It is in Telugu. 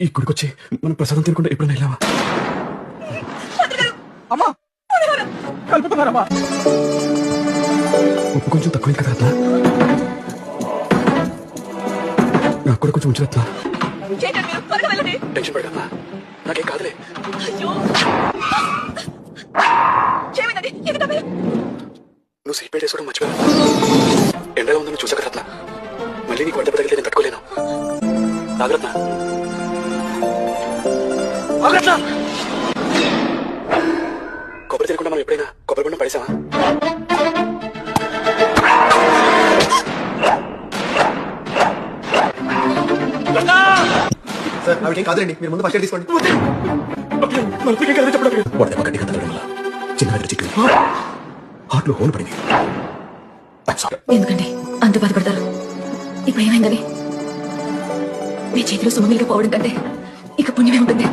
ఈ గుడికొచ్చి మనం ప్రసాదం తినకుండా ఎప్పుడైనా వెళ్ళావా? అమ్మా కలుపుతున్నారమ్మా. ఉప్పు కొంచెం తక్కువైంది కదా రత్న, నాకు కూడా కొంచెం ఉంచు రత్న. టెన్షన్ పడకమ్మా, నాకేం కాదులే. నువ్వు సీట్ బెల్ట్ వేసుకోవడం మర్చిపోయా. ఎండగా ఉందని చూసాక రత్న, మళ్ళీ నీకు వంట తగిలితే నేను తట్టుకోలేను. నాగరత్న కొబ్బరి తినకుండా మనం ఎప్పుడైనా కొబ్బరి బొండం పడేసావా? సార్ ఆవిడేం కాదులేండి, మీరు ముందు ఫస్ట్ ఎయిడ్ తీసుకోండి. గట్టిగా తగ్గడం వల్ల చిన్న చిక్కు హార్ట్లో హోల్ పడింది. ఎందుకండి అంత బాధపడతారు? ఇప్పుడు ఏమైందని? మీ చేతిలో సుమంగిలిగా పోవడం కంటే ఇక పుణ్యమే ఉంటుంది.